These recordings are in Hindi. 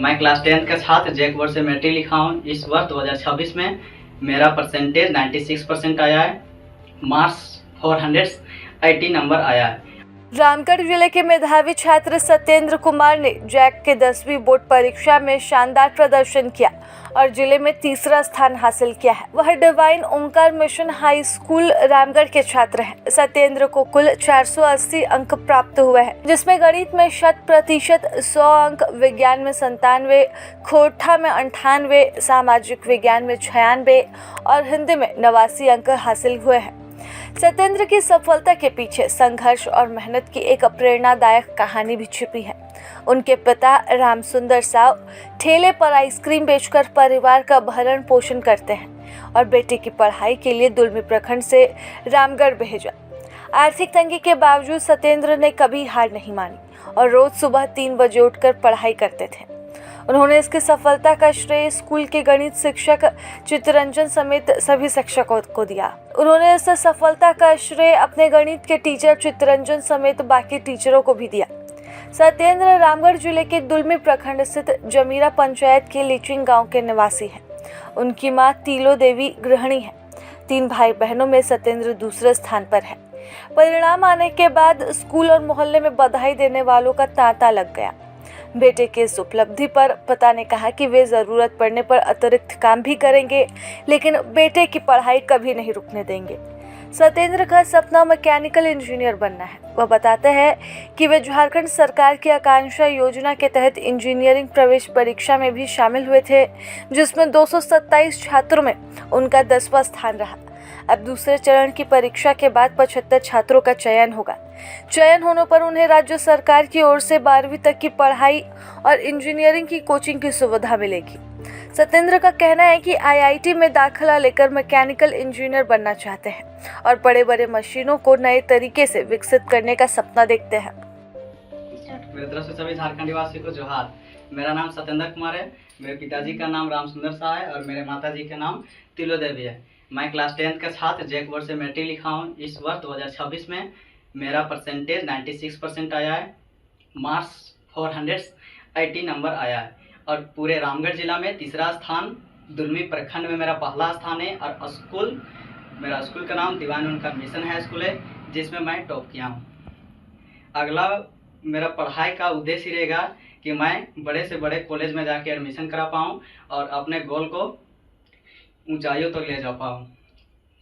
मैं क्लास 10 का छात्र जैक बोर्ड से मैट्रिक लिखा हूँ। इस वर्ष 2026 में मेरा परसेंटेज 96% आया है। मार्क्स 480 नंबर आया है। रामगढ़ जिले के मेधावी छात्र सत्येंद्र कुमार ने जैक के 10वीं बोर्ड परीक्षा में शानदार प्रदर्शन किया और जिले में तीसरा स्थान हासिल किया है। वह डिवाइन ओंकार मिशन हाई स्कूल रामगढ़ के छात्र हैं। सत्येंद्र को कुल 480 अंक प्राप्त हुए हैं, जिसमें गणित में 100%, 100 अंक, विज्ञान में 97, खोटा में 98, सामाजिक विज्ञान में 96 और हिंदी में 89 अंक हासिल हुए हैं। सत्येंद्र की सफलता के पीछे संघर्ष और मेहनत की एक प्रेरणादायक कहानी भी छिपी है। उनके पिता रामसुंदर साव ठेले पर आइसक्रीम बेचकर परिवार का भरण पोषण करते हैं और बेटे की पढ़ाई के लिए दुलमी प्रखंड से रामगढ़ भेजा। आर्थिक तंगी के बावजूद सत्येंद्र ने कभी हार नहीं मानी और रोज सुबह 3 बजे उठकर पढ़ाई करते थे। उन्होंने इसकी सफलता का श्रेय स्कूल के गणित शिक्षक चित्तरंजन समेत सभी शिक्षकों को दिया। उन्होंने इस सफलता का श्रेय अपने गणित के टीचर चित्तरंजन समेत बाकी टीचरों को भी दिया। सत्येंद्र रामगढ़ जिले के दुलमी प्रखंड स्थित जमीरा पंचायत के लीचिंग गांव के निवासी हैं। उनकी मां तीलो देवी गृहिणी है। 3 भाई बहनों में सत्येंद्र दूसरे स्थान पर है। परिणाम आने के बाद स्कूल और मोहल्ले में बधाई देने वालों का तांता लग गया। बेटे के इस उपलब्धि पर पिता ने कहा कि वे ज़रूरत पड़ने पर अतिरिक्त काम भी करेंगे, लेकिन बेटे की पढ़ाई कभी नहीं रुकने देंगे। सत्येंद्र का सपना मैकेनिकल इंजीनियर बनना है। वह बताते हैं कि वे झारखंड सरकार की आकांक्षा योजना के तहत इंजीनियरिंग प्रवेश परीक्षा में भी शामिल हुए थे, जिसमें 227 छात्रों में उनका 10वां स्थान रहा। अब दूसरे चरण की परीक्षा के बाद 75 छात्रों का चयन होगा। चयन होने पर उन्हें राज्य सरकार की ओर से 12वीं तक की पढ़ाई और इंजीनियरिंग की कोचिंग की सुविधा मिलेगी। सत्येंद्र का कहना है कि आईआईटी में दाखिला लेकर मैकेनिकल इंजीनियर बनना चाहते हैं और बड़े-बड़े मशीनों को नए तरीके से विकसित करने का सपना देखते हैं। मेरी तरफ से सभी झारखंड वासियों को जोहार। मेरा नाम सत्येंद्र कुमार है। मेरे पिताजी का नाम रामसुंदर शाह है और मेरे माताजी का नाम तिलो देवी है। मैं क्लास 10 का छात्र जैक बोर्ड से मैट्रिक लिखा हूँ। इस वर्ष 2026 में मेरा परसेंटेज 96% आया है। मार्क्स 480 नंबर आया है और पूरे रामगढ़ जिला में तीसरा स्थान, दुलमी प्रखंड में मेरा पहला स्थान है और मेरा स्कूल का नाम डिवाइन ओंकार मिशन हाई स्कूल है, जिसमें मैं टॉप किया हूँ। अगला मेरा पढ़ाई का उद्देश्य रहेगा कि मैं बड़े से बड़े कॉलेज में जाके एडमिशन करा पाऊँ और अपने गोल को ऊंचाइयों तक ले जा पाऊँ।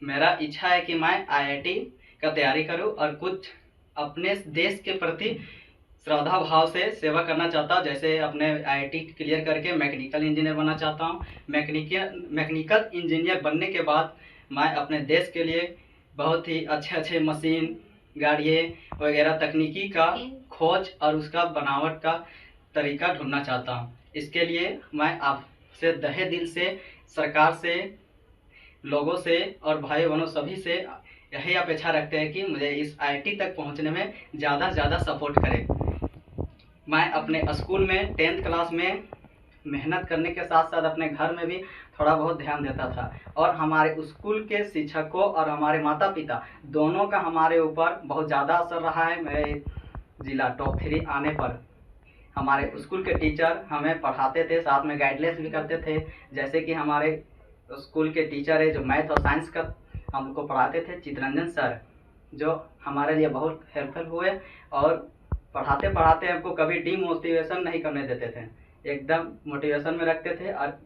मेरा इच्छा है कि मैं आईआईटी का तैयारी करूं और कुछ अपने देश के प्रति श्रद्धा भाव से सेवा करना चाहता हूं। जैसे अपने आईआईटी क्लियर करके मैकेनिकल इंजीनियर बनना चाहता हूं। मैकेनिकल इंजीनियर बनने के बाद मैं अपने देश के लिए बहुत ही अच्छे मशीन, गाड़ियाँ वगैरह तकनीकी का खोज और उसका बनावट का तरीका ढूंढना चाहता हूं। इसके लिए मैं आपसे तहे दिल से, सरकार से, लोगों से और भाई बहनों सभी से यही अपेक्षा रखते हैं कि मुझे इस आईआईटी तक पहुंचने में ज़्यादा से ज़्यादा सपोर्ट करें। मैं अपने स्कूल में 10th क्लास में मेहनत करने के साथ साथ अपने घर में भी थोड़ा बहुत ध्यान देता था और हमारे स्कूल के शिक्षकों और हमारे माता पिता दोनों का हमारे ऊपर बहुत ज़्यादा असर रहा है। मेरे ज़िला टॉप 3 आने पर हमारे स्कूल के टीचर हमें पढ़ाते थे, साथ में गाइडलाइंस भी करते थे। जैसे कि हमारे स्कूल के टीचर है जो मैथ और साइंस का हमको पढ़ाते थे, चित्तरंजन सर, जो हमारे लिए बहुत हेल्पफुल हुए और पढ़ाते पढ़ाते हमको कभी डीमोटिवेशन नहीं करने देते थे, एकदम मोटिवेशन में रखते थे और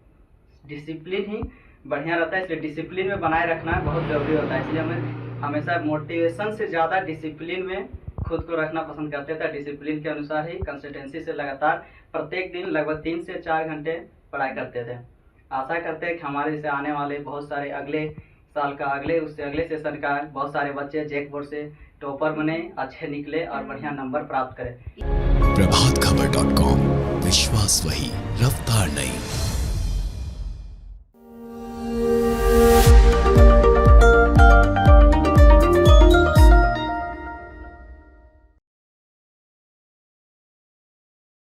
डिसिप्लिन ही बढ़िया रहता है। इसलिए डिसिप्लिन में बनाए रखना बहुत ज़रूरी होता है। इसलिए हमें हमेशा मोटिवेशन से ज़्यादा डिसिप्लिन में खुद को रखना पसंद करते थे। डिसिप्लिन के अनुसार ही कंसिस्टेंसी से लगातार प्रत्येक दिन लगभग 3 से 4 घंटे पढ़ाई करते थे। आशा करते हैं कि हमारे से आने वाले बहुत सारे अगले साल का उससे अगले सेशन का बहुत सारे बच्चे जैक बोर्ड से टॉपर बने, अच्छे निकले और बढ़िया नंबर प्राप्त करें। प्रभातखबर.com, विश्वास वही, रफ्तार नहीं।